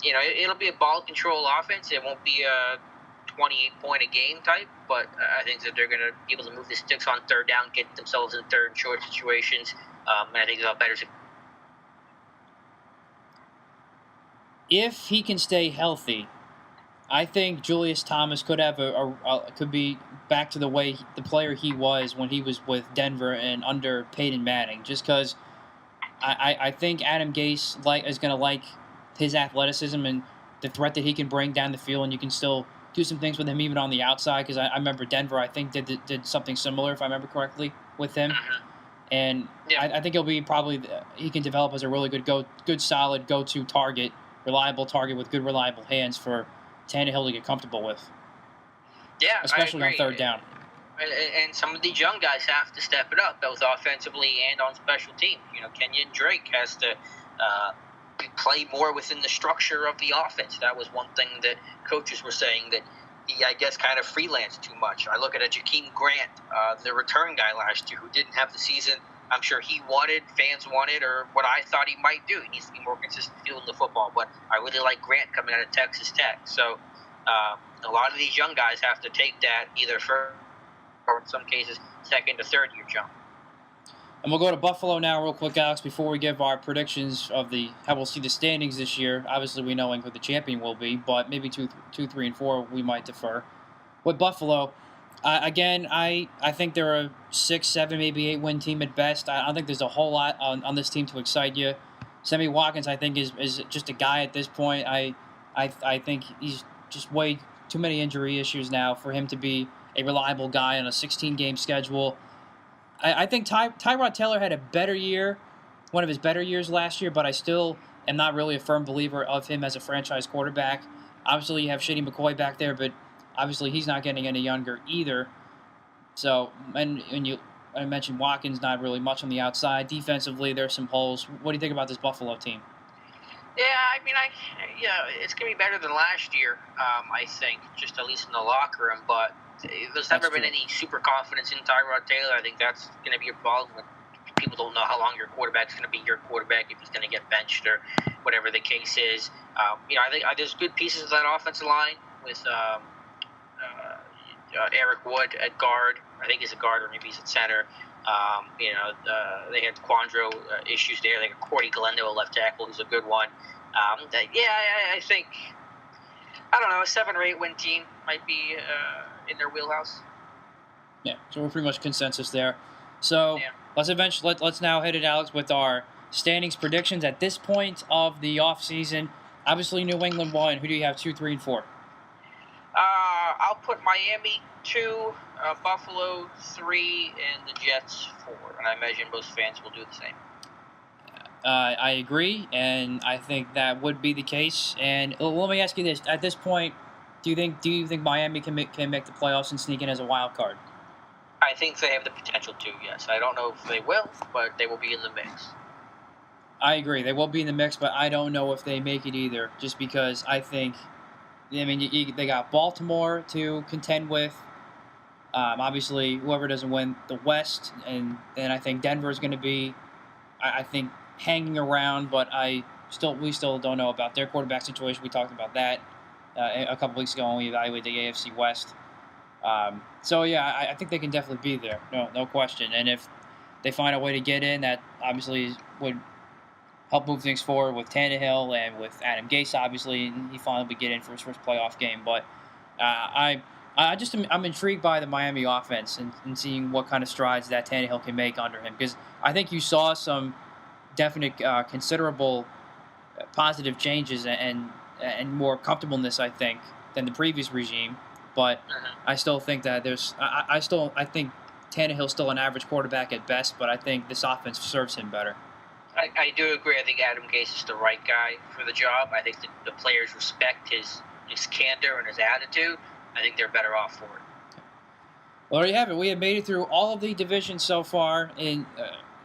it'll be a ball control offense. It won't be a 28-point-a-game type, but I think that they're going to be able to move the sticks on third down, get themselves in third and short situations, and I think they'll have better. if he can stay healthy, I think Julius Thomas could have could be back to the player he was when he was with Denver and under Peyton Manning. Just because I think Adam Gase is going to like his athleticism and the threat that he can bring down the field, and you can still do some things with him even on the outside. Because I remember Denver, I think did something similar, if I remember correctly, with him. And I think he can develop as a really good solid go-to target, reliable target with good reliable hands for Tannehill to get comfortable with. Yeah, especially on third down. And some of these young guys have to step it up, both offensively and on special teams. Kenyon Drake has to play more within the structure of the offense. That was one thing that coaches were saying, that he, I guess, kind of freelanced too much. I look at Jakeem Grant, the return guy last year, who didn't have the season I'm sure he wanted, fans wanted, or what I thought he might do. He needs to be more consistent fielding the football. But I really like Grant coming out of Texas Tech. So a lot of these young guys have to take that either first or in some cases second to third year jump. And we'll go to Buffalo now real quick, Alex, before we give our predictions of how we'll see the standings this year. Obviously, we know who the champion will be, but maybe 2, 3, and 4 we might defer. With Buffalo, again, I think they're a 6, 7, maybe 8-win team at best. I don't think there's a whole lot on this team to excite you. Sammy Watkins, I think, is just a guy at this point. I think he's just way too many injury issues now for him to be a reliable guy on a 16-game schedule. I think Tyrod Taylor had a better year, one of his better years last year, but I still am not really a firm believer of him as a franchise quarterback. Obviously, you have Shady McCoy back there, but obviously he's not getting any younger either. So, and I mentioned Watkins, not really much on the outside. Defensively, there's some holes. What do you think about this Buffalo team? Yeah, I mean, it's going to be better than last year, I think, just at least in the locker room, but there's never been any super confidence in Tyrod Taylor. I think that's going to be a problem when people don't know how long your quarterback's going to be your quarterback, if he's going to get benched or whatever the case is. I think there's good pieces of that offensive line with Eric Wood at guard. I think he's a guard, or maybe he's at center. They had Quandro issues there. They got Cordy Glendo, a left tackle, who's a good one. I think, I don't know, a 7 or 8 win team might be in their wheelhouse. Yeah, so we're pretty much consensus there. So let's now hit it, Alex, with our standings predictions at this point of the offseason. Obviously, New England won. Who do you have 2, 3, and 4? I'll put Miami 2, Buffalo 3, and the Jets 4. And I imagine most fans will do the same. I agree, and I think that would be the case. And let me ask you this: at this point, do you think Miami can make the playoffs and sneak in as a wild card? I think they have the potential to. Yes, I don't know if they will, but they will be in the mix. I agree, they will be in the mix, but I don't know if they make it either. Just because I think, they got Baltimore to contend with. Obviously, whoever doesn't win the West, and then I think Denver is going to be, I think, hanging around. But we still don't know about their quarterback situation. We talked about that a couple weeks ago when we evaluated the AFC West. I think they can definitely be there, no question. And if they find a way to get in, that obviously would help move things forward with Tannehill and with Adam Gase, obviously, and he finally would get in for his first playoff game. But I'm intrigued by the Miami offense and seeing what kind of strides that Tannehill can make under him, because I think you saw some definite, considerable positive changes and more comfortableness, I think, than the previous regime. But I still think that I think Tannehill's still an average quarterback at best, but I think this offense serves him better. I do agree. I think Adam Gase is the right guy for the job. I think the players respect his candor and his attitude. I think they're better off for it. Well, there you have it. We have made it through all of the divisions so far in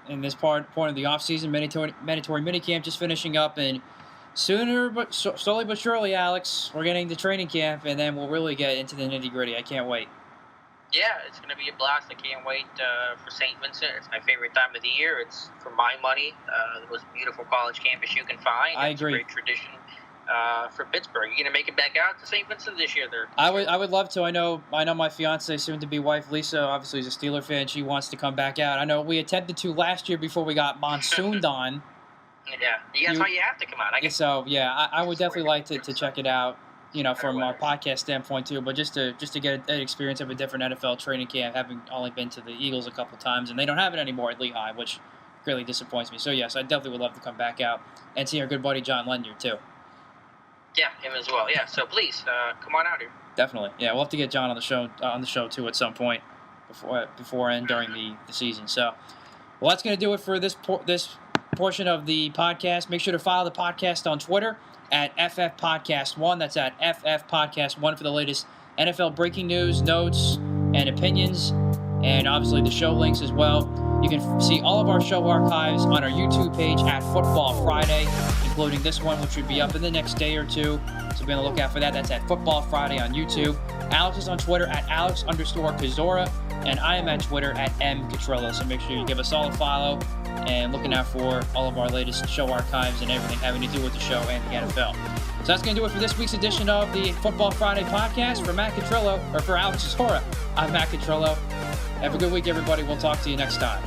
this point of the offseason. Mandatory minicamp just finishing up, and slowly but surely, Alex, we're getting to training camp, and then we'll really get into the nitty-gritty. I can't wait. Yeah, it's going to be a blast. I can't wait for St. Vincent. It's my favorite time of the year. It's, for my money, the most beautiful college campus you can find. I agree. It's a great tradition for Pittsburgh. You going to make it back out to St. Vincent this year? I would love to. I know my fiance, soon-to-be wife Lisa, obviously is a Steeler fan. She wants to come back out. I know we attempted to last year before we got monsooned on. Yeah, that's why you have to come out. I guess. So yeah, I would definitely like to check it out. From our podcast standpoint too, but just to get an experience of a different NFL training camp, having only been to the Eagles a couple times, and they don't have it anymore at Lehigh, which greatly disappoints me. So yes, I definitely would love to come back out and see our good buddy John Lenya too. Yeah, him as well. Yeah, so please come on out here. Definitely, yeah, we'll have to get John on the show too at some point before and during the season. So, well, that's going to do it for this portion of the podcast. Make sure to follow the podcast on Twitter at FF Podcast 1. That's at FF Podcast 1 for the latest NFL breaking news, notes, and opinions, and obviously the show links as well. You can see all of our show archives on our YouTube page at Football Friday, including this one, which should be up in the next day or two. So be on the lookout for that. That's at Football Friday on YouTube. Alex is on Twitter at Alex_Kazora, and I am at Twitter at MCatrillo. So make sure you give us all a follow and looking out for all of our latest show archives and everything having to do with the show and the NFL. So that's going to do it for this week's edition of the Football Friday podcast. For Matt Catrillo, or for Alex Kazora, I'm Matt Catrillo. Have a good week, everybody. We'll talk to you next time.